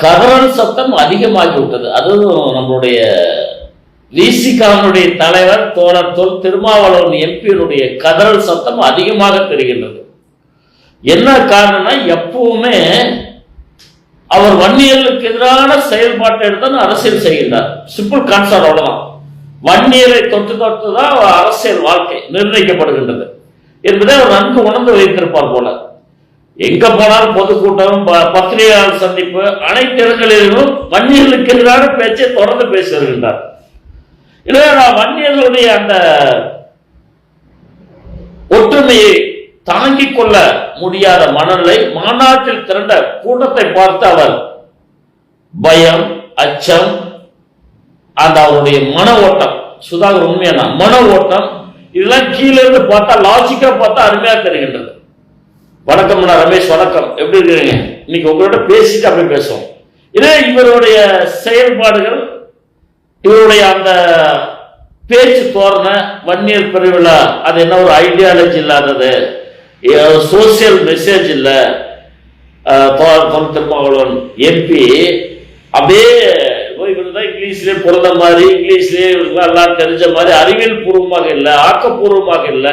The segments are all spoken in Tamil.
கதறல் சத்தம் அதிகமாகிவிட்டது. அதுவும் நம்மளுடைய விசிகாவுடைய தலைவர் தோழர் திருமாவளவன் எம்பியினுடைய கதறல் சத்தம் அதிகமாக தெரிகின்றது. என்ன காரணம்னா, எப்பவுமே அவர் வன்னியர்களுக்கு எதிரான செயல்பாட்டை எடுத்து அரசியல் செய்கின்றார். சிம்பிள் கான்செப்ட் அவ்வளவுதான். வன்னியரை தொட்டு தான் அரசியல் வாழ்க்கை நிர்ணயிக்கப்படுகின்றது என்பதை அவர் நன்கு உணர்ந்து வைத்திருப்பார் போல. எங்க போனாலும் பொதுக்கூட்டம், பத்திரிகையாளர் சந்திப்பு, அனைத்து இடங்களிலும் வன்னியர்களுக்கு எதிரான பேச்சை தொடர்ந்து பேசி வருகின்றார். எனவே நான் வன்னியர்களுடைய அந்த ஒற்றுமையை தாங்கிக் கொள்ள முடியாத மனநிலை, மாநாட்டில் திரண்ட கூட்டத்தை பார்த்து அவர் பயம், அச்சம், அந்த அவருடைய மன ஓட்டம், சுதாகர் உண்மையான மன ஓட்டம், இதெல்லாம் கீழே இருந்து பார்த்தா லாஜிக்கா பார்த்தா அருமையா தெரிகின்றது. வணக்கம் ரமேஷ், வணக்கம், எப்படி இருக்கிறீங்க? இன்னைக்கு உங்களோட பேசிட்டு அப்படி பேசுவோம். இதே இவருடைய செயல்பாடுகள், இவருடைய அந்த பேச்சு தோரண, வன்னியர் பெருவிழா, அது என்ன ஒரு ஐடியாலஜி இல்லாதது, சோசியல் மெசேஜ் இல்ல. திருமாவளவன் எம்பி அப்படியே இங்கிலீஷ்லயே பிறந்த மாதிரி, இங்கிலீஷ்லயே எல்லாம் தெரிஞ்ச மாதிரி அறிவியல் பூர்வமாக இல்ல, ஆக்கப்பூர்வமாக இல்ல.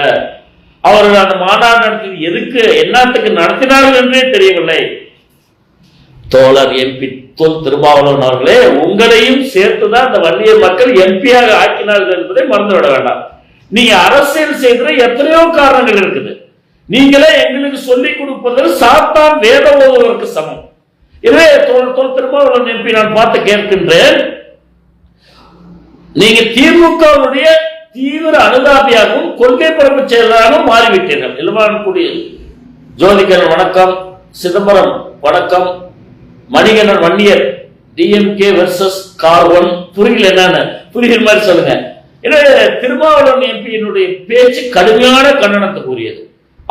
அவர்கள் அந்த மாநாடு நடத்தி எதுக்கு என்னத்துக்கு நடத்தினார்கள் என்றே தெரியவில்லை. தோழர் எம்பி திருமாவளவன் அவர்களே, உங்களையும் சேர்த்துதான் அந்த வன்னியர் மக்கள் எம்பியாக ஆக்கினார்கள் என்பதை மறந்துவிட வேண்டாம். நீங்க அரசியல் செய்கிற எத்தனையோ காரணங்கள் இருக்குது. நீங்களே எங்களுக்கு சொல்லிக் கொடுப்பதில் சாத்தான் வேத ஓதுவதற்கு சமம். எனவே திருமாவளவன் எம்பி நான் பார்த்து கேட்கின்றேன், நீங்க திமுகவுடைய தீவிர அனுதாபியாகவும் கொள்கை பரப்பு செயலராகவும் மாறிவிட்டீர்கள். இளவான்குடி ஜோதிகர் வணக்கம், சிதம்பரம் வணக்கம், மணிகண்டன் வன்னியர் டிஎம்கே வெர்சஸ் கார்வன், புரியல என்னன்னு புரிகிற மாதிரி சொல்லுங்க. எனவே திருமாவளவன் எம்பியினுடைய பேச்சு கடுமையான கண்டனத்துக்குரியது.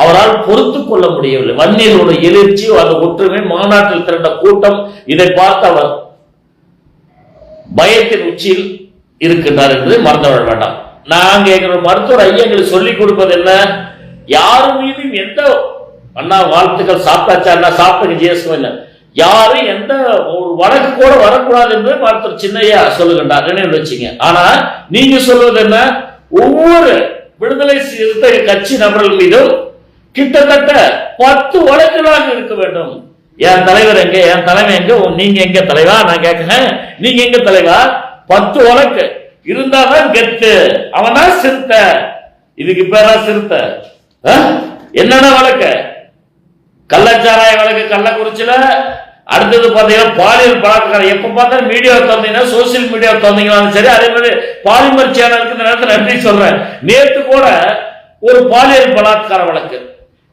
அவரால் பொறுத்து கொள்ள முடியவில்லை. வன்னியர்களுடைய எழுச்சி, அந்த ஒற்றுமை, மாநாட்டில் திரண்ட கூட்டம், இதை பார்த்து அவர் பயத்தின் உச்சியில் இருக்கின்றார் என்பதை மறந்துவிட வேண்டாம். நாங்க எங்களோட மருத்துவர் ஐயங்களுக்கு சொல்லிக் கொடுப்பது என்ன, யாரு மீதும் எந்த அண்ணா வாழ்த்துக்கள் சாப்பிட்டாச்சா, அண்ணா சாப்பிட்டு ஜேசுவன், யாரும் எந்த ஒரு வழக்கு கூட வரக்கூடாது என்று மருத்துவர் சின்னையா சொல்லுகின்றார், நினைவு வச்சுங்க. ஆனா நீங்க சொல்வது என்ன, ஒவ்வொரு விடுதலை சிறுத்தை கட்சி நபர்கள் மீதும் கிட்டத்தட்ட 10 வழக்குகளாக இருக்க வேண்டும். என் தலைவர் எங்க, என் தலைமை எங்க, நீங்க எங்க தலைவா, நான் கேட்கிறேன், நீங்க எங்க தலைவா, 10 வழக்கு இருந்தாதான் கெத்து, அவனா சிறுத்த. இதுக்கு பேரா சிறுத்த? என்னென்ன வழக்கு? கள்ளச்சாராய வழக்கு கள்ளக்குறிச்சியில, அடுத்தது பாத்தீங்கன்னா பாலியல் பலாத்காரம். எப்ப பார்த்தாலும் மீடியா தந்தீங்கன்னா, சோசியல் மீடியா தந்தீங்கன்னாலும் சரி, அதே மாதிரி பாலிமர் சேனலுக்கு இந்த நேரத்தில் நன்றி சொல்றேன். நேற்று கூட ஒரு பாலியல் பலாத்கார வழக்கு,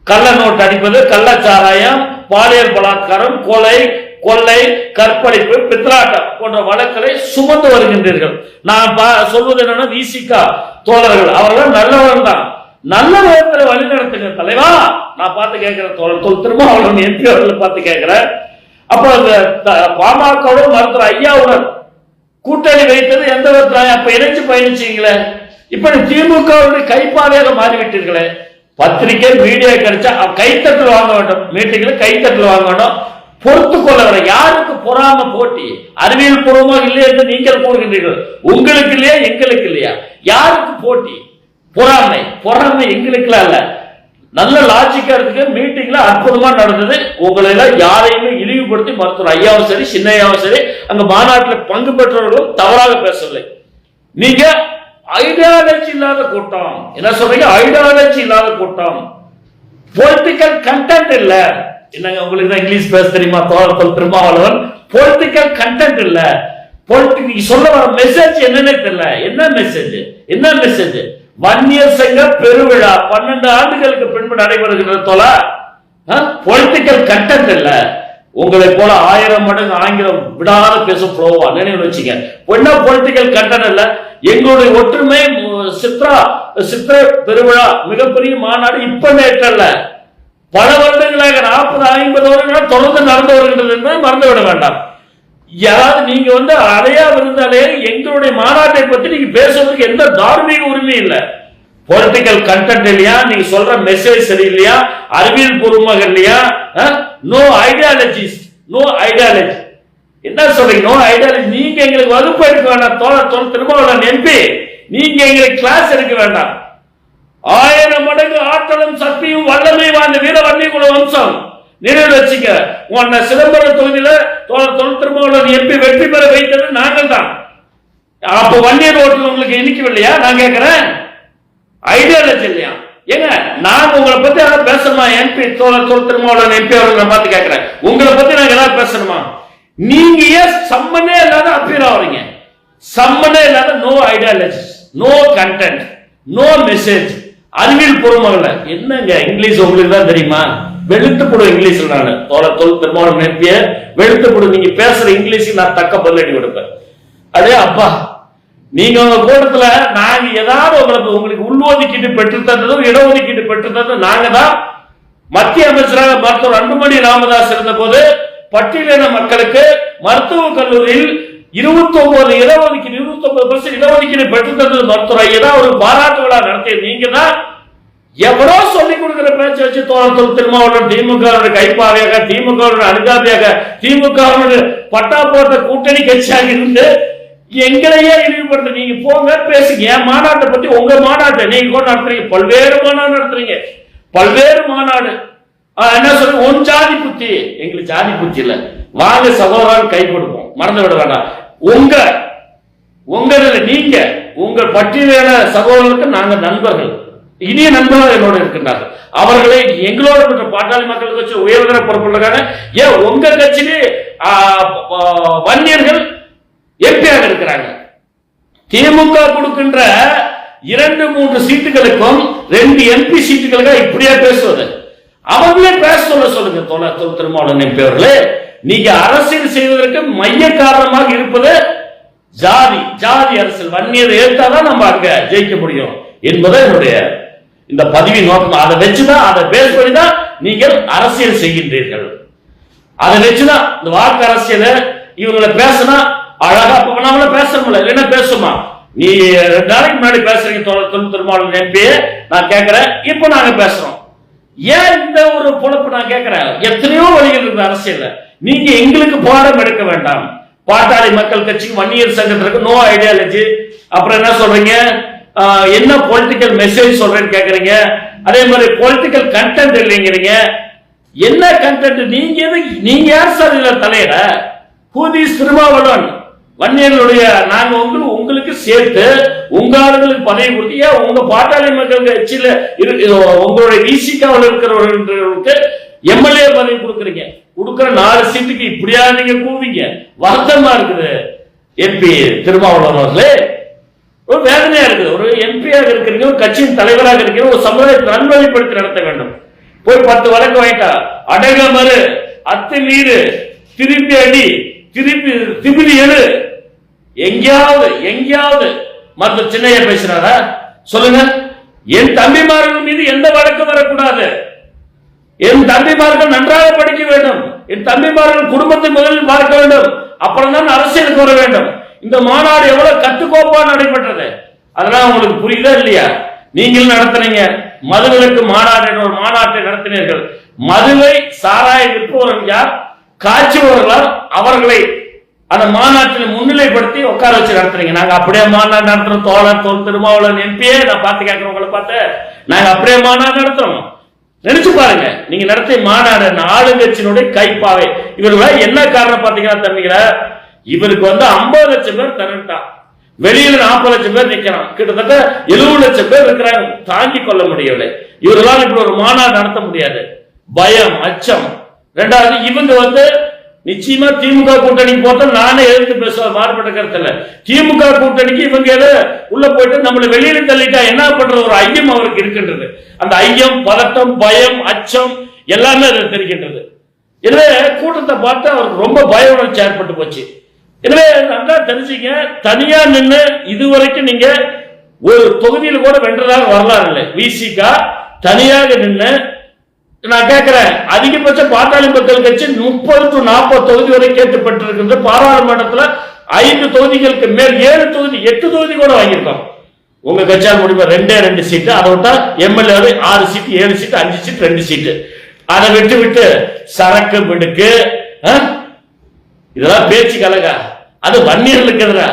கள்ள நோட்டு அடிப்பது, கள்ளச்சாராயம், பாலியல் பலாத்காரம், கொலை, கொள்ளை, கற்பழிப்பு, பித்ராட்டம் போன்ற வழக்குகளை சுமந்து வருகின்றீர்கள். நான் சொல்வது என்னன்னா, விசிகா தோழர்கள் அவர்கள் நல்லவர்கள் தான், நல்ல விதத்தில் வழி நடத்துங்க தலைவா. நான் பார்த்து கேட்கிறேன், தோழர் திருமாவளவன் எம்பி அவர்களை பார்த்து கேட்கிறேன். அப்ப பாமகவோட மருத்துவர் ஐயாவுடன் கூட்டணி வைத்தது எந்த விதத்தில்? அப்ப இணைச்சு பயணிச்சீங்களே, இப்ப திமுகவுடைய கைப்பாதையாக மாறிவிட்டீர்களே. பத்திரிகை மீடியா கிடைச்சா கைத்தட்டல் வாங்க வேண்டும், மீட்டிங்ல கைத்தட்டல் வாங்க வேண்டும். பொறுத்து கொள்ள வர யாருக்கு பொறாம போட்டி? அறிவியல் பூர்வமாக இல்லை என்று நீங்கள் கூறுகின்றீர்கள். உங்களுக்கு இல்லையா, எங்களுக்கு இல்லையா? யாருக்கு போட்டி? பொறாமை. பொறாமை எங்களுக்கு அல்ல, நல்ல லாஜிக்கா இருக்கு. மீட்டிங்ல அற்புதமா நடந்தது. உங்களை எல்லாம் யாரையுமே இழிவுபடுத்தி மருத்துவர் ஐயாவும் சரி, சின்னையாவும் சரி, அங்க மாநாட்டில் பங்கு பெற்றவர்களும் தவறாக பேசவில்லை. நீங்க ஐடியாலஜி இல்லாத கூட்டம், என்ன சொல்றீங்க? ஐடியாலஜி இல்லாத கூட்டம், பொலிட்டிக்கல் கண்டென்ட் இல்ல. என்னங்க உங்களுக்கு தான் இங்கிலீஷ் பேச தெரியுமா தோழர் திருமாவளவன்? பொலிட்டிக்கல் கண்டென்ட் இல்ல. பொலிட்டிக் சொல்ல வர மெசேஜ் என்னன்னே தெரியல. என்ன மெசேஜ்? என்ன மெசேஜ்? வன்னியர் சங்க பெருவிழா 12 ஆண்டுகளுக்கு பின்பு நடைபெறுகிற தோழா, பொலிட்டிக்கல் கண்டென்ட் இல்ல. உங்களை போல 1000 மடங்கு ஆங்கிலம் விடாத பேசும் ஃப்ளோவா, நினைவு வச்சுங்க. என்ன பொலிட்டிக்கல் கண்டென்ட் இல்ல. எங்களுடைய ஒற்றுமை சித்ரா பெருவிழா மிகப்பெரிய மாநாடு இப்ப நேற்றல்ல, பல வருடங்களாக 40-50 வருடங்களாக தொடர்ந்து நடந்து வருகின்றது என்பதை மறந்துவிட வேண்டாம். யாராவது நீங்க அடையா இருந்தாலே எங்களுடைய மாநாட்டை பத்தி நீங்க பேசுறதுக்கு எந்த தார்மீக உரிமை இல்லை. பொலிட்டிக்கல் கண்டென்ட் இல்லையா, நீங்க சொல்ற மெசேஜ் சரி இல்லையா, அறிவியல் பூர்வமாக இல்லையா, நோ ஐடியாலஜிஸ், நோ ஐடியாலஜி. என்ன சொல்றீங்க? No ideology. நீங்க எங்களுக்கு வகுப்பு எடுக்க வேண்டாம். தோழர் திருமாவளவன் எம்பி, நீங்க எங்களுக்கு கிளாஸ் எடுக்க வேண்டாம். 1000 மடங்கு ஆற்றலும் சக்தியும் வல்லமை வாழ்ந்த வீர வன்னியகுல வம்சம். நினைவு வச்சுக்க. உன்னை சிதம்பரம் தொகுதியில தோழர் திருமாவளவன் எம்பி வெற்றி பெற வைத்தது நாங்கள் தான். அப்ப வன்னியர் ஓட்டு உங்களுக்கு இனிக்கவில்லையா? நான் கேட்கிறேன். ஐடியாலஜி இல்லையா? ஏங்க நான் உங்களை பத்தி ஏதாவது பேசணுமா? எம்பி தோழர் திருமாவளவன் எம்பி அவர்களை பார்த்து கேட்கிறேன், உங்களை பத்தி நாங்க ஏதாவது பேசணுமா? நீங்க ஏன் சம்மனே இல்லாத அப்பீர் ஆவறீங்க? சம்மனே இல்லாத no ideology, no content, no message, அறிவியல் பூர்வமல்ல. என்னங்க இங்கிலீஷ் உங்களுக்கு தான் தெரியுமா? வெளுத்து போடும் இங்கிலீஷ்ல. நான் தோழர் திருமாவளவன் எம்பிய வெளுத்து போடும். நீங்க பேசுற இங்கிலீஷுக்கு நான் தக்க பதிலடி கொடுப்பேன். அதே அப்பா, நீங்க உங்க கூட்டத்துல நாங்க ஏதாவது உங்களுக்கு உள்ஒதுக்கீடு பெற்று தந்ததும் இடஒதுக்கீடு பெற்று தந்ததும் நாங்க தான். மத்திய அமைச்சராக மருத்துவர் அன்புமணி ராமதாஸ் இருந்த போது பட்டியலின மக்களுக்கு மருத்துவக் கல்லூரியில் 29 இடஒதுக்கீடு பெற்று தந்தது மருத்துவர் ஐயா. ஒரு பாராட்டு விழா நடத்திய நீங்க தான். எவரோ சொல்லிக் கொடுக்கிற பேச்சு வச்சு தோழர் திருமாவளவன் திமுக கைப்பாவையாக, திமுக அனுதாபியாக, திமுக பட்டா போட்ட கூட்டணி கட்சியாக இருந்து எங்களையே இழிவுபடுத்த நீங்க போங்க பேசுங்க. என் மாநாட்டை பத்தி உங்க மாநாட்டை நீங்க கூட நடத்துறீங்க. பல்வேறு மாநாடு நடத்துறீங்க, பல்வேறு மாநாடு. என்ன சொல்ற? உன் ஜாதி புத்தி. எங்களுக்கு ஜாதி புத்தி இல்ல. வாங்க சகோதரன் கை கொடுப்போம், மறந்து விட வேண்டாம். நீங்க உங்க பட்டியலின சகோதரர்களுக்கு நாங்க நண்பர்கள், இனிய நண்பர்கள் என்னோட இருக்கின்றார்கள். அவர்களை எங்களோட பெற்ற பாட்டாளி மக்கள் கட்சி உயர்தர பொறுப்புள்ளாங்க. ஏன் உங்க கட்சியிலே வன்னியர்கள் எம்பியாக இருக்கிறாங்க. திமுக கொடுக்கின்ற 2-3 சீட்டுகளுக்கும் 2 எம்பி சீட்டுகளுக்காக இப்படியா பேசுவது? அவங்களே பேச சொல்லுங்க. தோழர் திருமாவளவன் எம்பி அவர்களே, நீங்க அரசியல் செய்வதற்கு மைய காரணமாக இருப்பது ஜாதி அரசியல். வன்னியர் ஏற்றாதான் நம்ம அங்க ஜெயிக்க முடியும் என்பதை என்னுடைய இந்த பதிவின் நோக்கம். அதை வச்சுதான், அதை பேஸ் பண்ணிதான் நீங்கள் அரசியல் செய்கின்றீர்கள். அதை வச்சுதான் இந்த வாக்கு அரசியல் இவங்களை பேசினா அழகா நம்மள பேசணும்ல, இல்லைன்னா பேசுமா? நீ 2 நாளைக்கு முன்னாடி பேசுறீங்க தோழர் திருமாவளவன் எம்பி, நான் கேட்கிறேன். இப்ப நாங்க பேசுறோம். ஏன் இந்த ஒரு பொழப்பு? நான் கேட்கிறேன். எத்தனையோ வழிகள் இருக்கு அரசியல். நீங்க எங்களுக்கு பாடம் எடுக்க வேண்டாம். பாட்டாளி மக்கள் கட்சிக்கு, வன்னியர் சங்கத்திற்கு நோ ஐடியாலஜி. அப்புறம் என்ன சொல்றீங்க? என்ன பொலிட்டிக்கல் மெசேஜ் சொல்றேன்னு கேக்குறீங்க. அதே மாதிரி பொலிட்டிக்கல் கண்டென்ட் இல்லைங்கிறீங்க. என்ன கண்டென்ட்? நீங்க யார் சார் இதுல தலையிட? ஹூதிஸ் திருமாவளவன் வன்னியர்களுடைய நாங்க உங்களுக்கு சேர்த்து உங்க ஆளுங்களுக்கு பதவி கொடுத்து, உங்க பாட்டாளி மக்கள் கட்சியில உங்களுடைய விசிகாவில் இருக்கிறவர்களுக்கு எம்எல்ஏ பதவி கொடுக்குறீங்க. கொடுக்கிற 4 சீட்டுக்கு இப்படியா நீங்க கூவிங்க? வருத்தமா இருக்குது எம்பி திருமாவளவன் அவர்களே, ஒரு வேதனையா இருக்குது. ஒரு எம்பியாக இருக்கிறீங்க, ஒரு கட்சியின் தலைவராக இருக்கிற, ஒரு சமுதாயத்தை நன்வழிப்படுத்தி நடத்த வேண்டும். போய் 10 வழக்கு வாங்கிட்டா அடங்க மறு, அத்துமீறு, திருப்பி அடி, திருப்பி எழு. எங்கேயாவது மருத்துவ சின்னையா பேசுறாரா? சொல்லுங்க. என் தம்பிமார்கள் மீது எந்த வழக்கு வரக்கூடாது. என் தம்பிமார்கள் நன்றாக படிக்க வேண்டும். என் தம்பிமார்கள் குடும்பத்தை முதலில் பார்க்க வேண்டும். அப்புறம் தான் அரசியலுக்கு வர வேண்டும். இந்த மாநாடு எவ்வளவு கட்டுக்கோப்பா நடைபெற்றது, அதெல்லாம் உங்களுக்கு புரியுதா இல்லையா? நீங்கள் நடத்துறீங்க மதுவிலக்கு மாநாடு என்ற ஒரு மாநாட்டை நடத்தினீர்கள். மதுவை சாராய விற்பவர்கள் யார், காய்ச்சுபவர்களால் அவர்களை அந்த மாநாட்டில் முன்னிலைப்படுத்தி உட்கார வச்சு நடத்துறீங்க. நாங்க அப்படியே மாநாடு நடத்துறோம். தோழர் திருமாவளவன் எம்பியே நான் பார்த்து கேட்கிறோம், உங்களை பார்த்து நாங்க அப்படியே மாநாடு நடத்துறோம். நினைச்சு பாருங்க, நீங்க நடத்திய மாநாடு ஆளுங்கட்சியினுடைய கைப்பாவை. இவர்கள என்ன காரணம் பாத்தீங்கன்னா தம்பிங்கள, இவருக்கு 50 லட்சம் பேர் திரண்டான், வெளியில 40 லட்சம் பேர் நிக்கிறான், கிட்டத்தட்ட 70 லட்சம் பேர் இருக்கிறாங்க. தாங்கிக் கொள்ள முடியவில்லை. இவர்களால் இப்படி ஒரு மாநாடு நடத்த முடியாது. பயம், அச்சம். 2வது, இவங்க நிச்சயமா திமுக கூட்டணிக்கு போட்டு நானே எதிர்த்து பேசுவேன், மாறுபட்ட கருத்து இல்ல. திமுக கூட்டணிக்கு இவங்க உள்ள போயிட்டு நம்மளை வெளியில தள்ளிட்டா என்ன பண்ற ஒரு ஐயம் அவருக்கு இருக்கின்றது. அந்த ஐயம், பதட்டம், பயம், அச்சம் எல்லாமே தெரிகின்றது. எனவே கூட்டத்தை பார்த்து அவருக்கு ரொம்ப பய உணர்ச்சி ஏற்பட்டு போச்சு. எனவே நல்லா தெரிஞ்சுங்க, தனியா நின்று இதுவரைக்கும் நீங்க ஒரு தொகுதியில கூட வென்றதாக வரலாறு இல்லை. விசிகா தனியாக நின்று, நான் கேட்கிறேன், அதிகபட்ச பாட்டாளி மக்கள் கட்சி 30 to 40 தொகுதி வரை கேட்டுப்பட்டிருக்கின்ற பாராளுமன்றத்தில் 5 தொகுதிகளுக்கு மேல் 7 தொகுதி 8 தொகுதி கூட வாங்கியிருக்கோம். உங்க கட்சியால் முடிவு 2 சீட்டு, அதை விட்டா எம்எல்ஏ 6 சீட்டு, 7 சீட்டு, 5 சீட்டு, 2 சீட்டு. அதை விட்டு சரக்கு மிடுக்கு இதெல்லாம் பேச்சு கலகா? அது வன்னியர்களுக்கு எதிரா?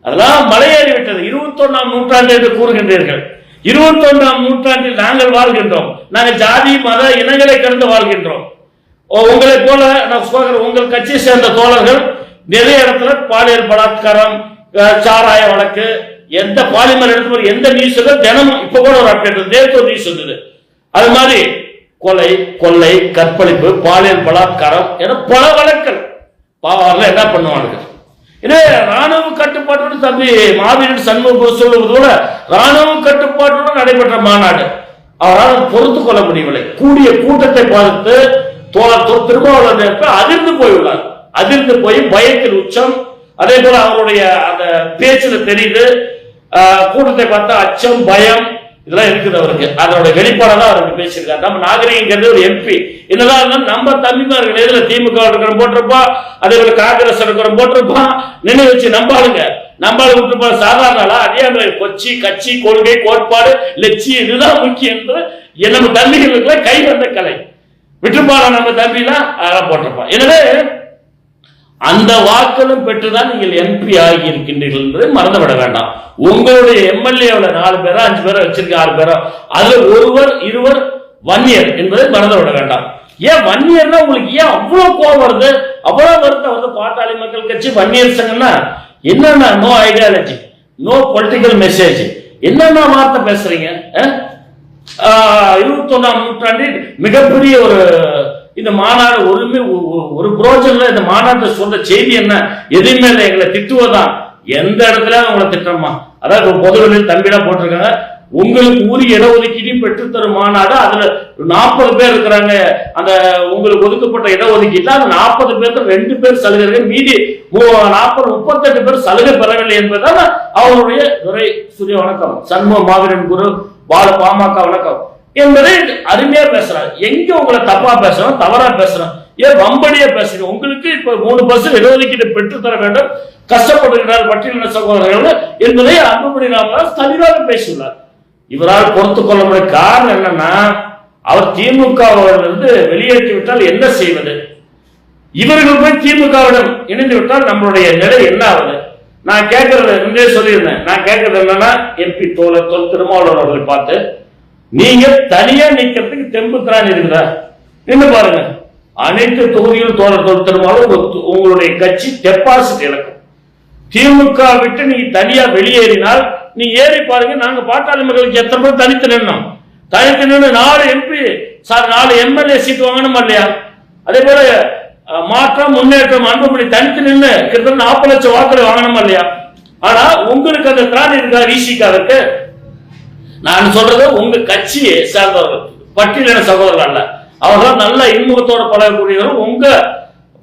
அதெல்லாம் மலையேறி விட்டது. 21ஆம் நூற்றாண்டு என்று கூறுகின்றீர்கள். 21ஆம் நூற்றாண்டில் நாங்கள் வாழ்கின்றோம். நாங்கள் ஜாதி மத இனங்களை கடந்து வாழ்கின்றோம். உங்களை போல உங்கள் கட்சியை சேர்ந்த தோழர்கள் நிறைய இடத்துல பாலியல் பலாத்காரம், சாராய வழக்கு, எந்த பாலிமர் எடுத்து எந்த நியூஸ் தினமும் இப்ப கூட ஒரு அப்டேட் நேற்று நியூஸ் வந்தது. அது மாதிரி கொலை, கொள்ளை, கற்பழிப்பு, பாலியல் பலாத்காரம் என பல வழக்குகள் பாவாரில் என்ன பண்ணுவாங்க. எனவே ராணுவ கட்டுப்பாட்டுடன் தம்பி மாவீரன் சண்முகம் சொல்லுவது போல ராணுவ கட்டுப்பாட்டுடன் நடைபெற்ற மாநாடு அவரால் பொறுத்துக் கொள்ள முடியவில்லை. கூடிய கூட்டத்தை பார்த்து திருமாவளவன் அதிர்ந்து போயுள்ளார். அதிர்ந்து போய் பயத்தில் உச்சம். அதே போல அவருடைய அந்த பேச்சுல தெரியுது, கூட்டத்தை பார்த்தா அச்சம், பயம் இதெல்லாம் இருக்குது அவருக்கு. அதோட வெளிப்பாடாதான் அவருக்கு பேசியிருக்காரு. நம்ம நாகரிகங்கிறது ஒரு எம்பி என்னதான் இருந்தாலும் நம்ம தம்பிமார்கள் எதுல திமுக இருக்கிற போட்டிருப்பான், அதே போல காங்கிரஸ் இருக்கிற போட்டிருப்பான், நினைவு வச்சு நம்பாளுங்க விட்டு சாதாரண அதே மாதிரி கொச்சி, கட்சி, கொள்கை, கோட்பாடு, லட்சியம் இதுதான் முக்கியம் என்று நம்ம தம்பிகளுக்கு கை வந்த கலை விட்டுப்பாள நம்ம தம்பிலாம் அதெல்லாம் போட்டிருப்பான். எனவே அந்த வாக்களும் பெற்றுதான் நீங்கள் எம்பி ஆகி இருக்கின்றீர்கள் என்பதை மறந்துவிட வேண்டாம். உங்களுடைய எம்எல்ஏ 4 பேரோ 5 பேரோ வச்சிருக்க 6 பேரோ அதுல ஒருவர் இருவர் வன்னியர் என்பதை மறந்துவிட வேண்டாம். ஏன் வன்னியர்னா உங்களுக்கு ஏன் அவ்வளவு கோபம் வருது, அவ்வளவு வருத்தம் வருது? பாட்டாளி மக்கள் கட்சி வன்னியர் சங்கம்னா என்னன்னா no ideology, no political message, என்னென்ன வார்த்தை பேசுறீங்க? 21ஆம் நூற்றாண்டில் மிகப்பெரிய ஒரு இந்த மாநாடு ஒரு புரோஜன்ல இந்த மாநாட்டை சொல்ற செய்தி என்ன? எதுவுமே இல்லை, எங்களை திட்டுவதான். எந்த இடத்துல உங்களை திட்டமா? அதாவது பொதுவெளியில் தம்பிலாம் போட்டிருக்காங்க, உங்களுக்கு உரிய இடஒதுக்கீட்டையும் பெற்றுத்தரும் மாநாடு. அதுல 40 பேர் இருக்கிறாங்க. அந்த உங்களுக்கு ஒதுக்கப்பட்ட இடஒதுக்கீட்டுல அந்த 40 பேருக்கு 2 பேர் சலுகை, மீதி 38 பேர் சலுகை பெறவில்லை என்பதால் அவருடைய துரை சூரிய வணக்கம், சண்முக மாவீரன் குரு பால பாமக வணக்கம் என்பதை அருமையா பேசுறாங்க. எங்க உங்களை தப்பா பேசுறோம், தவறா பேசுறோம், ஏன் வம்படியா பேசுறோம்? உங்களுக்கு இப்ப 3% இடஒதுக்கீடு பெற்று தர வேண்டும், கஷ்டப்படுகிறார் பட்டியலின சகோதரர்கள் என்பதை அன்புமணி ராமதாஸ் தெளிவாக பேசியுள்ளார். இவரால் பொறுத்துக் கொள்ள முடிய காரணம் என்னன்னா, அவர் திமுகவிலிருந்து வெளியேற்றி விட்டால் என்ன செய்வது? இவர்கள் போய் திமுகவிடம் இணைந்து விட்டால் நம்மளுடைய நிலை என்ன ஆகுது? நான் கேட்கறது முன்னே சொல்லியிருந்தேன். நான் கேட்கறது என்னன்னா, எம்பி தோழர் திருமாவளவன் அவர்களை பார்த்து நீங்க தனியா நிக்கிறதுக்கு தெம்பு திராணி இருக்குதா? நின்று பாருங்க. அனைத்து தொகுதியில் தோழர் திருமாவளவன் உங்களுடைய கட்சி டெபாசிட் இழக்கும். திமுக விட்டு நீங்க தனியா வெளியேறினால் நீ ஏறி பாருங்க. நாங்க பாட்டாளி மக்களுக்கு எத்தனை பேர் தனித்து நின்னோம்? தனித்து நின்று 4 எம்பி 4 எம்எல்ஏ சீட் வாங்கணுமா இல்லையா? அதே போல மாற்றம் முன்னேற்றம் அன்புமணி தனித்து நின்று கிட்டத்தட்ட 40 லட்சம் வாக்குகளை வாங்கணுமா இல்லையா? ஆனா உங்களுக்கு அந்த திராணி இருக்கா? விசிகாவுக்கு நான் சொல்றது உங்க கட்சியை சார்ந்தவர்கள், பட்டியலின சகோதரர்கள் அல்ல. அவர்கள் நல்ல இன்முகத்தோட பழகக்கூடியவர்கள். உங்க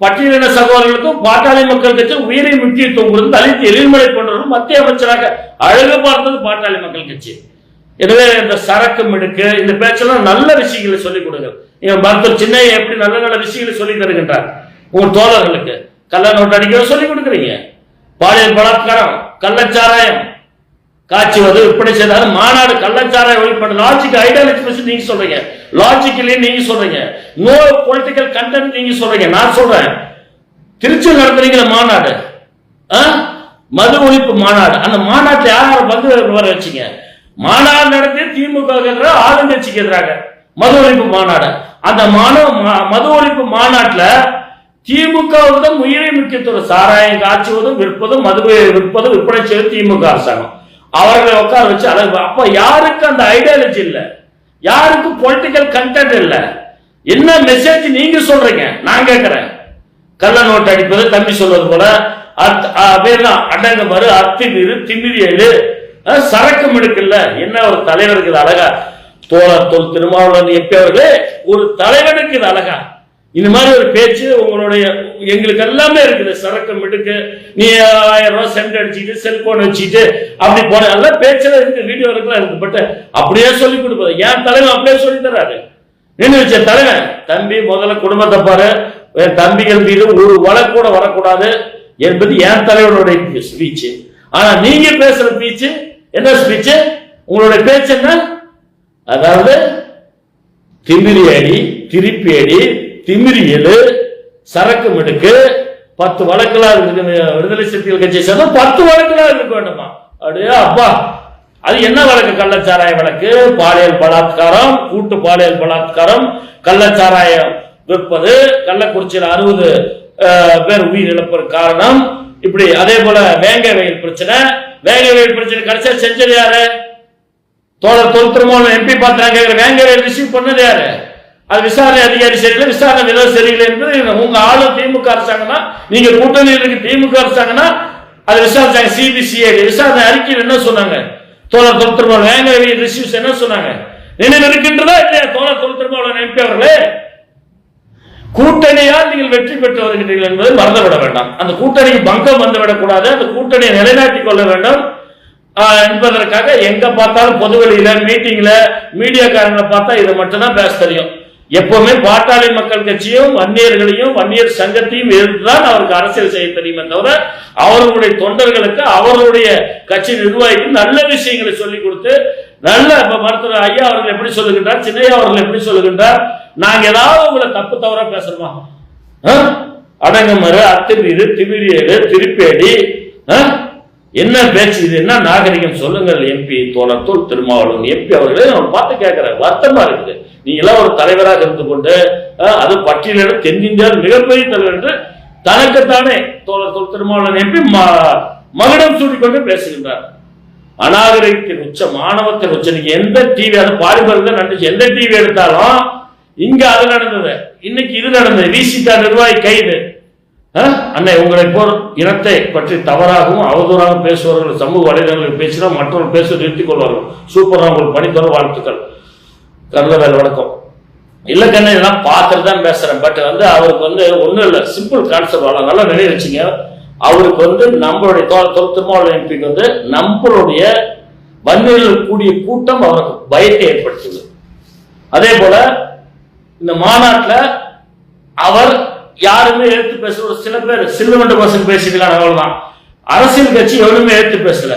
பட்டியலின சகோதரர்களுக்கும் பாட்டாளி மக்கள் கட்சி உயிரை முக்கியத்துவம் கொடுத்து தலித்து எழில்மலை போன்றவர்கள் மத்திய அமைச்சராக அழகு பார்த்தது பாட்டாளி மக்கள் கட்சி. எனவே இந்த சரக்கு மிடுக்கு இந்த பேச்செல்லாம் நல்ல விஷயங்களை சொல்லிக் கொடுங்க. மருத்துவர் சின்னையை எப்படி நல்ல நல்ல விஷயங்களை சொல்லி தருகின்றார் உங்க தோழர்களுக்கு. கள்ள நோட்டு அடிக்க சொல்லி கொடுக்குறீங்க. பாலியல் பலாத்காரம், கள்ளச்சாராயம் காட்சிவது விற்பனை செய்தாலும் மாநாடு கள்ளச்சாராய ஒழிப்பு லாஜிக் ஐடியாலஜி பற்றி நீங்க சொல்றீங்க, லாஜிக்கலி நீங்க சொல்றீங்க, நோ பொலிட்டிக்கல் கண்டென்ட் நீங்க சொல்றீங்க. நான் சொல்றேன், திருச்சி நடத்துறீங்க மாநாடு, மது ஒழிப்பு மாநாடு. அந்த மாநாட்டில் யார் பங்கு வர வச்சீங்க? மாநாடு நடத்தி திமுக ஆளுங்கட்சிக்கு எதிராக மது ஒழிப்பு மாநாடு. அந்த மது ஒழிப்பு மாநாட்டில் திமுகவுக்கு தான் உயிரை முக்கியத்துவம். சாராயம் காய்ச்சுவதும் விற்பதும் மதுவை விற்பதும் விற்பனை செய்வது திமுக அரசாங்கம். அவர்களை உட்கார வச்சு அழகு. அப்ப யாருக்கு அந்த ஐடியாலஜி இல்ல, யாருக்கு பொலிட்டிக்கல் கண்டென்ட் இல்ல? என்ன மெசேஜ் நீங்க சொல்றீங்க? நான் கேட்கிறேன். கள்ள நோட்டு அடிப்பது தம்பி சொல்வது போல அடங்க மறு அத்துமீறு திமிரியது சரக்கு மிடுக்கல்ல. என்ன ஒரு தலைவருக்கு இது அழகா? தோழர் திருமாவளவன் எம்பி அவர்களே, ஒரு தலைவனுக்கு இது அழகா? இந்த மாதிரி ஒரு பேச்சு உங்களுடைய எங்களுக்கு எல்லாமே இருக்குது. சரக்கு மிடுக்கு, நீ 1000 ரூபாய் சென்ட் அடிச்சுட்டு செல்போன் வச்சுட்டு அப்படி போன எல்லாம் பேச்சுல இருக்கு, வீடியோ இருக்குலாம் இருக்கு. பட் அப்படியே சொல்லி கொடுப்பது என் தலைவன் அப்படியே சொல்லி தராரு. நின்று வச்ச தலைவன், தம்பி முதல்ல குடும்பத்தை பாரு, என் தம்பிகள் மீது ஒரு வழக்கு கூட வரக்கூடாது என்பது என் தலைவனுடைய ஸ்பீச். ஆனா நீங்க பேசுற ஸ்பீச் என்ன ஸ்பீச்? உங்களுடைய பேச்சு என்ன? அதாவது திமிரி அடி, திருப்பி அடி, திமிரியலு, சரக்கு மிடுக்கு, 10 வழக்குலாம் இருக்கு, விடுதலை சிறுத்தைகள் கட்சியை சேர்ந்த 10 வழக்குலாம் இருக்க வேண்டுமா? அப்படியே அப்பா, அது என்ன வழக்கு? கள்ளச்சாராய வழக்கு, பாலியல் பலாத்காரம், கூட்டு பாலியல் பலாத்காரம், கள்ளச்சாராயம் விற்பது, கள்ளக்குறிச்சியில் 60 பேர் உயிர் இழப்பதற்கு காரணம், இப்படி. அதே போல வேங்கை வயல் பிரச்சனை, வேங்கை வயல் பிரச்சனை கடைசியா செஞ்சது யாரு? தோழர் தொல் திருமாவளவன் எம்பி பார்த்தாங்க. வேங்கை வயல் ரிசீவ் பண்ணது யாரு? அது விசாரணை அதிகாரி சரியில்லை, விசாரணை விதம் சரியில்லை என்பது உங்க ஆளு திமுக அரசாங்கம்னா, நீங்க கூட்டணியில் இருக்கு திமுக அரசாங்கம்னா அது விசாரிச்சாங்க. சிபிசிஐடி விசாரணை அறிக்கையில் என்ன சொன்னாங்க? தோழர் தொல் திருமாவளவன் வேங்கை வயல் ரிசீவ்ஸ் என்ன சொன்னாங்க? நினைவு இருக்கின்றதா இல்லையா? தோழர் தொல் திருமாவளவன் எம்பி அவர்களே, கூட்டணியால் நீங்கள் வெற்றி பெற்று வருகிறீர்கள் என்பதை மறந்துவிட வேண்டாம். அந்த கூட்டணிக்கு பங்கம் வந்துவிடக் கூடாது, அந்த கூட்டணியை நிலைநாட்டிக் கொள்ள வேண்டும் என்பதற்காக எங்க பார்த்தாலும் பொதுவெளியில மீட்டிங்ல மீடியாக்காரங்களை பார்த்தா இதை மட்டும்தான் பேச தெரியும். எப்பவுமே பாட்டாளி மக்கள் கட்சியும் வன்னியர்களையும் வன்னியர் சங்கத்தையும் எதிர்த்துதான் அவருக்கு அரசியல் செய்ய தெரியுமே தவிர அவர்களுடைய தொண்டர்களுக்கு அவர்களுடைய கட்சி நிர்வாகிக்கு நல்ல விஷயங்களை சொல்லிக் கொடுத்து நல்ல மருத்துவர் ஐயா அவர்கள் எப்படி சொல்லுகின்றார், சின்னையா அவர்கள் எப்படி சொல்லுகின்றார், நாங்க ஏதாவது உங்களை தப்பு தவறா பேசுறோமா? அடங்கமறு, அத்துமீறு, திமிரியேடு, திருப்பேடி, என்ன பேச்சு இது? என்ன நாகரிகம் சொல்லுங்கள் எம்பி தோழர் தொல் திருமாவளவன் எம்பி அவர்களே. நான் பார்த்து கேட்கிறேன், வருத்தமா இருக்குது. நீங்க எல்லாம் ஒரு தலைவராக இருந்து கொண்டு அது பட்டியலிட தென்னிந்தியாவில் மிகப்பெரிய தலைவர் என்று தனக்குத்தானே தோழர் தொல் திருமாவளவன் எம்பி மகுடம் சூட்டிக்கொண்டு பேசுகின்றார். அநாகரிகத்தின் உச்சம், மாணவத்தின் உச்சம். நீங்க எந்த டிவி, அது பாலிபர்கள் நடந்துச்சு, எந்த டிவி எடுத்தாலும் இங்க அது நடந்தது, இன்னைக்கு இது நடந்தது. விசிகா நிர்வாகி கைது. அன்னை உங்களை போர் இனத்தை பற்றி தவறாகவும் அவதூறாகவும் பேசுவார்கள், சமூக வலைதளங்களில் பேசினா மற்றவர்கள் பேச நிறுத்திக் கொள்வார்கள். சூப்பரா உங்களுக்கு பணித்தர வாழ்த்துக்கள், கருதவேல் வணக்கம். இல்ல கண்ணு, இதெல்லாம் பார்த்துட்டு தான் பேசுறேன். பட் அவருக்கு ஒன்றும் இல்லை, சிம்பிள் கான்செப்ட். அவ்வளோ நல்லா நினைவு வச்சுங்க. அவருக்கு நம்மளுடைய தொல் திருமாவளவன் எம்பிக்கு நம்மளுடைய வன்னியர்கள் கூடிய கூட்டம் அவருக்கு பயத்தை ஏற்படுத்துது. அதே போல இந்த மாநாட்டில் அவர் யாருமே எடுத்து பேசல. ஒரு சில பேர் சில்லுமண்ட பசங்க பேசிக்கலாம், அவ்வளவுதான். அரசியல் கட்சி எவனுமே எடுத்து பேசல,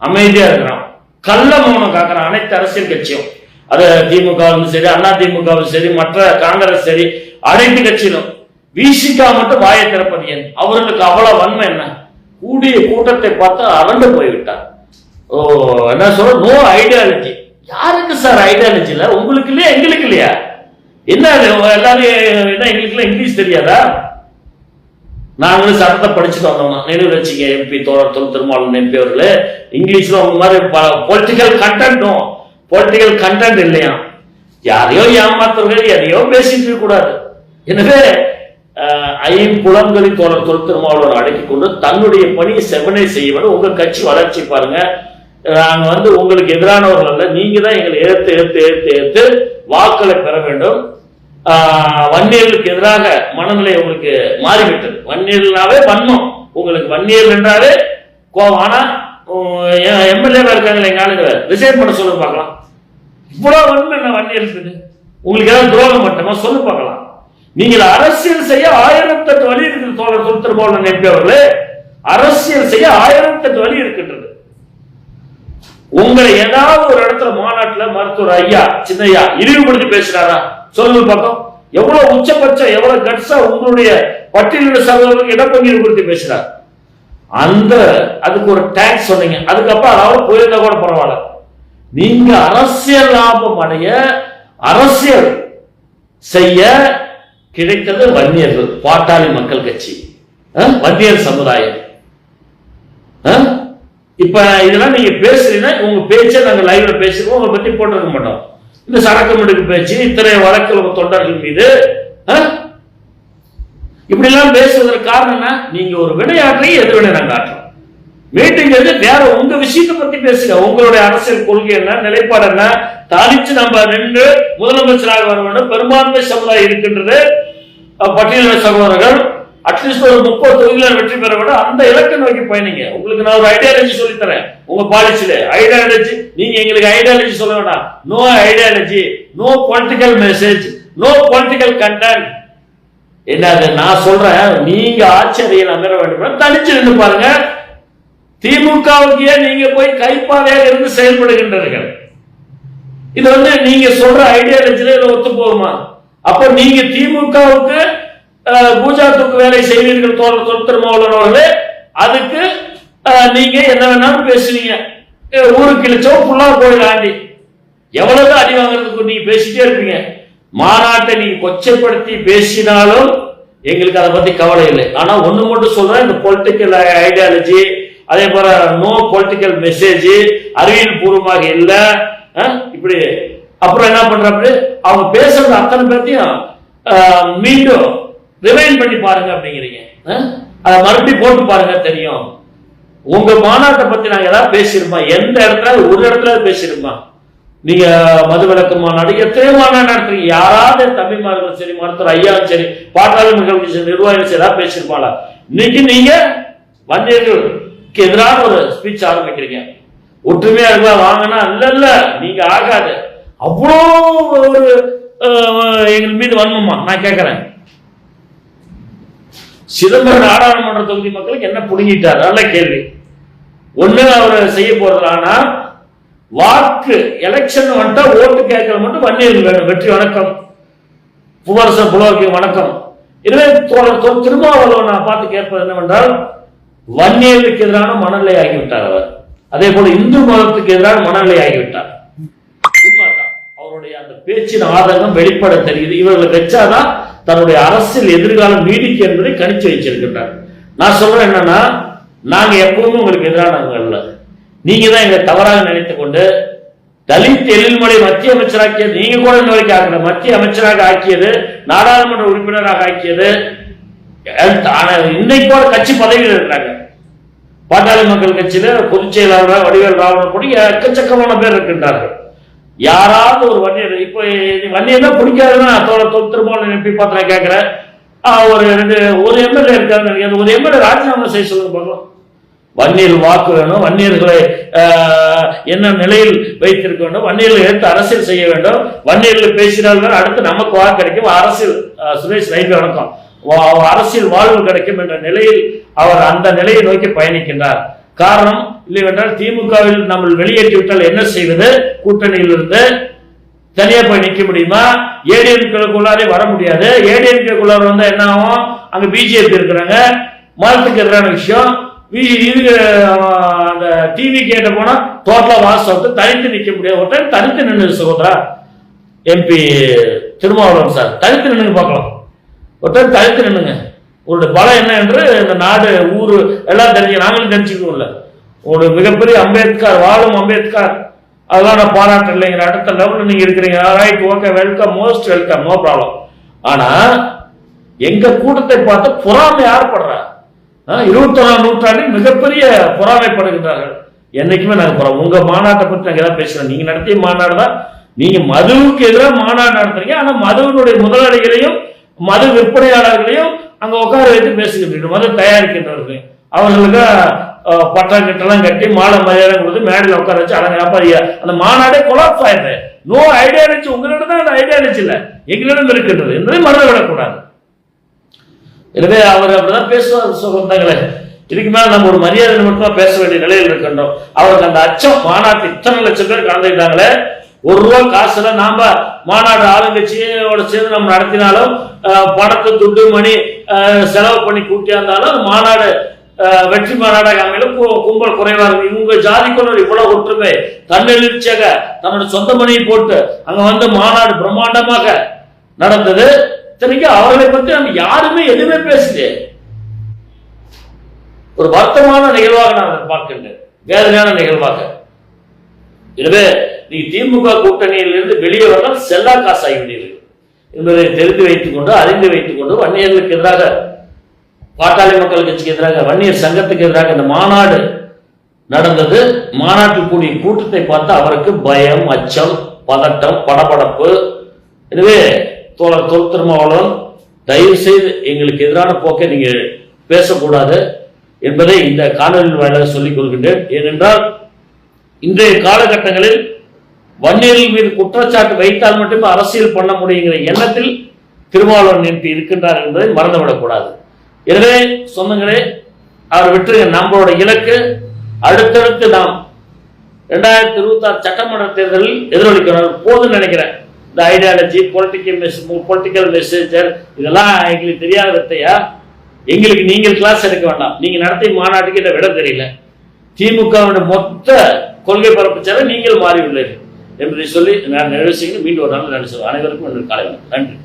அமைதியா இருக்கிறான், கள்ள மௌனம் காக்குறான். அனைத்து அரசியல் கட்சியும், அது திமுகவும் சரி, அண்ணா திமுகவும் சரி, மற்ற காங்கிரஸ் சரி, அனைத்து கட்சியிலும். விசிகா மட்டும் வாயை திறப்பது ஏன்? அவர்களுக்கு அவ்வளவு வன்மை என்ன? கூடிய கூட்டத்தை பார்த்து அரண்டு போய்விட்டார். ஓ, என்ன சொல்ற, நோ ஐடியாலஜி. யாருக்கு சார் ஐடியாலஜி இல்ல? உங்களுக்கு இல்லையா, எங்களுக்கு இல்லையா? என்ன எல்லாரும் என்ன எங்களுக்கு இங்கிலீஷ் தெரியாதா? நாங்களும் சட்டத்தை படிச்சுட்டு வந்தோம். நினைவு வச்சுங்க எம்பி தோழர் தொல் திருமாவளவன் எம்பி அவர்களே, இங்கிலீஷ்ல உங்க மாதிரி பொலிட்டிக்கல் கண்டென்ட்டும் பொலிட்டிக்கல் கண்டென்ட் இல்லையா? யாரையோ ஏமாத்தவர்கள் எதையோ பேசிட்டு இருக்க கூடாது. எனவே ஐம்புலன்களின் தோழர் தொல் திருமாவளவன் அடக்கிக் கொண்டு தன்னுடைய பணியை செவனை செய்ய உங்க கட்சி வளர்ச்சி பாருங்க. நாங்க உங்களுக்கு எதிரானவர்கள் அல்ல, நீங்க தான் எங்களை ஏற்று ஏற்று ஏற்று ஏற்று வாக்களை பெற வேண்டும். வன்னியர்களுக்கு எதிராக மனநிலை உங்களுக்கு மாறிவிட்டது. வன்னியர்களாவே வன்மம் உங்களுக்கு, வன்னியர்கள் என்றாலே கோபம். ஆனா எம்எல்ஏவா இருக்காங்களே எங்க ஆளுங்க, ரிசைன் பண்ண சொல்ல பார்க்கலாம். இவ்வளவு வன்மை என்ன வன்னியர்களுக்கு? உங்களுக்கு ஏதாவது துரோகம் மட்டுமா சொல்லு பார்க்கலாம். நீங்கள் அரசியல் செய்ய 1008 வழி இருக்குது தோழர் தொல் திருமாவளவன் எம்பி அவர்களே. அரசியல் செய்ய 1008 வழி இருக்கின்றது. உங்களை ஏதாவது ஒரு இடத்துல மாநாட்டில் மருத்துவர் ஐயா சின்னையா இழிவுபடுத்தி பேசுறாரா? சொல்லுங்க பக்கம். எவ்வளவு உச்சபட்சம், எவ்வளவு கட்சா உங்களுடைய பட்டியலிட சகோதரர்களுக்கு இடப்பங்கீடு கொடுத்து பேசுறார். அதுக்கு ஒரு டேக்ஸ் சொன்னீங்க, அதுக்கப்புறம் அதாவது போயிருந்தா கூட பரவாயில்ல. நீங்க அரசியல் லாபம் அடைய, அரசியல் செய்ய கிடைத்தது வன்னியர்கள், பாட்டாளி மக்கள் கட்சி, வன்னியர் சமுதாயம். இப்ப இதெல்லாம் நீங்க பேசுறீங்கன்னா உங்க பேச்சை நாங்க லைவ்ல பேசுறோம், உங்களை பத்தி போட்டிருக்க மாட்டோம். இந்த சரக்கு மிடுக்கு பேச்சு, இத்தனை வழக்கில் தொண்டர்கள் மீது இப்படி எல்லாம் பேசுவதற்கு காரணம் என்ன? நீங்க ஒரு வினையாற்றி எதிர்வினை நாங்க ஆற்றோம். மீட்டிங் வேற உங்க விஷயத்தை பத்தி பேசுங்க. உங்களுடைய அரசியல் கொள்கை என்ன, நிலைப்பாடு என்ன, தாளிச்சு நம்ம நின்று முதலமைச்சராக வர வேண்டும். பெரும்பான்மை சமுதாயம் இருக்கின்றது, பட்டியலின சகோதரர்கள் அட்லீஸ்ட் ஒரு 30 தொகுதியில் வெற்றி பெற விட அந்த இலக்கை நோக்கி பயணிங்க. உங்களுக்கு நான் ஒரு ஐடியாலஜி சொல்லி தரேன். உங்க பாலிசியில ஐடியாலஜி, நீங்க எங்களுக்கு ஐடியாலஜி சொல்ல வேண்டாம். No ideology, no political message, no political content. என்னது நான் சொல்றேன், நீங்க ஆட்சியரையில் அமர வேண்டும், தனிச்சு நின்று பாருங்க. திமுகவுக்கு நீங்க போய் கைப்பாதையாக இருந்து செயல்படுகின்றீர்கள். இது நீங்க சொல்ற ஐடியாலஜில ஒத்து போகுமா? அப்ப நீங்க திமுகவுக்கு பூஜாத்துக்கு வேலை செய்வீர்கள் தொல் திருமாவளவன் அவர்களே, அதுக்கு நீங்க என்ன வேணாலும் பேசுவீங்க. ஊருக்கு கிழிச்சோ புல்லார் கோயில் ஆண்டி எவ்வளவு அடி வாங்குறதுக்கு நீங்க பேசிட்டே இருப்பீங்க. மாநாட்டை நீங்க கொச்சைப்படுத்தி பேசினாலும் எங்களுக்கு அதை பத்தி கவலை இல்லை. ஆனா ஒண்ணு மட்டும் சொல்றேன், இந்த பொலிட்டிக்கல் ஐடியாலஜி, அதே போல நோ பொலிட்டிக்கல் மெசேஜ், அறிவியல் பூர்வமாக இல்ல. இப்படி அப்புறம் என்ன பண்றாரு, அவங்க பேசுறது அத்தனை பேர்த்தையும் மீண்டும் ரிவைண்ட் பண்ணி பாருங்க அப்படிங்கிறீங்க. அதை மறுபடியும் போட்டு பாருங்க, தெரியும். உங்க மாநாட்டை பத்தி நாங்க ஏதாவது பேசிருப்போம், எந்த இடத்துல ஒரு இடத்துல பேசிருப்போம். நீங்க மதுவிலக்கு மாநாடு எத்தனையோ மாநாடு நடத்துறீங்க. யாராவது தம்பிமார்களும் சரி, மருத்துவர் ஐயாவும் சரி, பாட்டாளி நிர்வாகிகள் சரி ஏதாவது பேசிருப்பாங்களா? இன்னைக்கு நீங்க வன்னியர்களுக்கு எதிரான ஒரு ஸ்பீச் ஆரம்பிக்கிறீங்க. ஒற்றுமையா இருக்கா வாங்கினா இல்ல நீங்க ஆகாது. அவ்வளோ ஒரு எங்கள் மீது வன்மமா நான் கேட்கிறேன். சிதம்பரம் நாடாளுமன்ற தொகுதி மக்களுக்கு என்ன புடுங்கிட்டார்? நல்ல கேள்வி. ஒண்ணு அவர் செய்ய போறது, ஆனா வாக்கு எலெக்ஷன் வந்துட்டா ஓட்டு கேட்கற மட்டும் வன்னியர்கள் வேணும். வெற்றி வணக்கம், புவரச புலோகி வணக்கம். எனவே திருமாவளவன் நான் பார்த்து கேட்பது என்னவென்றால், வன்னியர்களுக்கு எதிரான மனநிலை ஆகிவிட்டார் அவர். அதே போல இந்து மதத்துக்கு எதிரான மனநிலை ஆகிவிட்டார். அவருடைய அந்த பேச்சின் ஆதங்கம் வெளிப்பட தெரியுது. இவர்களை வச்சாதான் தன்னுடைய அரசியல் எதிர்காலம் நீடிக்கும் என்பதை கணிச்சு வச்சிருக்கின்றார். நான் சொல்றேன் என்னன்னா, நாங்க எப்பவுமே உங்களுக்கு எதிரானவங்க அல்ல. நீங்க தான் எங்களை தவறாக நினைத்துக் கொண்டு தலித் எழில்மலை மத்திய அமைச்சராக்கியது நீங்க கூட இந்த வரைக்கும் ஆக்கல. மத்திய அமைச்சராக ஆக்கியது, நாடாளுமன்ற உறுப்பினராக ஆக்கியது. இன்னைக்கு கூட கட்சி பதவியில் இருக்கிறாங்க. பாட்டாளி மக்கள் கட்சியில பொதுச் செயலாளர் வடிவேல் ராவணன் கூட எக்கச்சக்கமான பேர் இருக்கின்றார்கள். யாராவது ஒரு வன்னியர், இப்ப வன்னியர் தான் பிடிக்காதுன்னா திருமாவளவன் எப்படி பார்த்து நான் கேட்கிறேன். ஒரு எம்எல்ஏ இருக்காங்க, ஒரு எம்எல்ஏ ராஜினாமா செய்ய சொல்லுங்க பார்க்கலாம். வன்னியர் வாக்கு வேணும், வன்னியர்களை என்ன நிலையில் வைத்திருக்க வேண்டும், வன்னியர்களை எடுத்து அரசியல் செய்ய வேண்டும், வன்னியர்கள் பேசினால்தான் அடுத்து நமக்கு வாக்கு கிடைக்கும், அரசியல் சுரேஷ் ரைட் வணக்கம், அரசியல் வாழ்வு கிடைக்கும் என்ற நிலையில் அவர் அந்த நிலையை நோக்கி பயணிக்கின்றார். காரணம் இல்லைவென்றால் திமுகவில் நம்ம வெளியேற்றி விட்டால் என்ன செய்வது? கூட்டணியில் இருந்து தனியா போய் நிக்க முடியுமா? ஏடிஎம்கேக்குள்ளாரே வர முடியாது. ஏடிஎம்கேக்குள்ளார வந்தா என்ன ஆகும்? அங்க பிஜேபி இருக்கிறாங்க. மதத்துக்கு எதிரான விஷயம். இது அந்த டிவி கேட்ட போனா டோட்டலா வாஸ் அவுட், தனித்து நிக்க முடியாது. தனித்து நின்று சகோதரா எம்பி திருமாவளவன் சார் தனித்து நின்று பார்க்கலாம். ஒருத்தர் தனித்து நின்னுங்க. உங்களுடைய பலம் என்ன என்று இந்த நாடு ஊரு எல்லாம் தெரிஞ்சு நாங்களும் தெரிஞ்சுக்கணும்ல. ஒரு மிகப்பெரிய அம்பேத்கர், வாழும் அம்பேத்கர், அதெல்லாம் நான் பாராட்டு இல்லைங்கிற அடுத்த லெவலில் நீங்க இருக்கிறீங்க. Right, okay, welcome, most welcome, no problem. ஆனா எங்க கூட்டத்தை பார்த்து பொறாமை யார் படுறா? 21ஆம் நூற்றாண்டில் மிகப்பெரிய பொறாமைப்படுகின்றார்கள். என்னைக்குமே நாங்க உங்க மாநாட்டை பற்றி நாங்க ஏதாவது பேசுறோம். நீங்க நடத்திய மாநாடு தான். நீங்க மதுவுக்கு எதிராக மாநாடு நடத்துறீங்க. ஆனா மதுவினுடைய முதலாளிகளையும் மது விற்பனையாளர்களையும் அங்க உட்கார வைத்து பேசுகின்றீர்கள். மது தயாரிக்கின்றவர்கள் அவர்களுக்கு பட்டாக்கிட்டெல்லாம் கட்டி மாலை மரியாதை கொடுத்து மேடையில் உட்கார வச்சு அடங்க. அந்த மாநாடே கொலாப்ஸ் ஆயிடுது. No ideology. உங்களிடம் தான் அந்த ஐடியாலஜி இல்லை, எங்களிடம் இருக்கின்றது என்பதை மறந்துவிடக்கூடாது. எனவே அவர் அப்படிதான் பேசுவார். சொந்தங்களே, இதுக்கு மேல நம்ம ஒரு மரியாதை மட்டுமா பேச வேண்டிய நிலையில் இருக்கின்றோம். அவருக்கு அந்த அச்சம். மாநாட்டு இத்தனை லட்சம் பேர் கலந்துட்டாங்களே, ₹1 காசுல நாம மாநாடு ஆளுங்கட்சியோட சேர்ந்து நம்ம நடத்தினாலும் பணத்தை துட்டு மணி செலவு பண்ணி கூட்டியாந்தாலும் மாநாடு வெற்றி மாநாடாக அமையல. கும்பல் குறைவா இருக்கு. இவங்க ஜாதிக்குள்ள இவ்வளவு ஒற்றுமை, தன்னெழுச்சியாக தன்னோட சொந்த மணியை போட்டு அங்க வந்து மாநாடு பிரம்மாண்டமாக நடந்தது. அவர்களை பற்றி நம்ம யாருமே எதுவுமே பேசலையே. ஒரு வருத்தமான நிகழ்வாக நான் பார்க்கின்றேன், வேதனையான நிகழ்வாக. எனவே நீங்க திமுக கூட்டணியில் இருந்து வெளியே வரலாம், செல்லா காசு ஆகிவிட்டீர்கள் என்பதை தெரிந்து வைத்துக் கொண்டு, அறிந்து வைத்துக் கொண்டு, வன்னியர்களுக்கு எதிராக, பாட்டாளி மக்கள் கட்சிக்கு எதிராக, வன்னியர் சங்கத்துக்கு எதிராக இந்த மாநாடு நடந்தது. மாநாட்டில் கூடிய கூட்டத்தை பார்த்து அவருக்கு பயம், அச்சம், பதட்டம், படபடப்பு. எனவே தோழர் திருமாவளவன், தயவு செய்து எங்களுக்கு எதிரான போக்கை நீங்க பேசக்கூடாது என்பதை இந்த காணொலி வாயிலாக சொல்லிக் கொள்கின்றேன். ஏனென்றால் இன்றைய காலகட்டங்களில் வன்னியர்கள் மீது குற்றச்சாட்டு வைத்தால் மட்டுமே அரசியல் பண்ண முடியுங்கிற எண்ணத்தில் திருமாவளவன் எம்பி இருக்கின்றார் என்பதை மறந்துவிடக்கூடாது. எனவே சொந்தங்களே, அவர் விட்டு நம்மளோட இலக்கு அடுத்தடுத்து நாம் 2026 சட்டமன்ற தேர்தலில் எதிரொலிக்கணும் போதுன்னு நினைக்கிறேன். இந்த ஐடியாலஜி, பொலிட்டிக்கல் மெசேஜர், இதெல்லாம் எங்களுக்கு தெரியாத வித்தையா? எங்களுக்கு நீங்கள் கிளாஸ் எடுக்க வேண்டாம். நீங்க நடத்திய மாநாட்டுக்கு என்ன விட தெரியல. திமுகவின் மொத்த கொள்கை பரப்புச்சால நீங்கள் மாறியுள்ளீர்கள் என்பதை சொல்லி நான் நிறைவு செய்ய மீண்டும் ஒரு நாள் நான் சொல்லுவேன். அனைவருக்கும் காலை வணக்கம். நன்றி.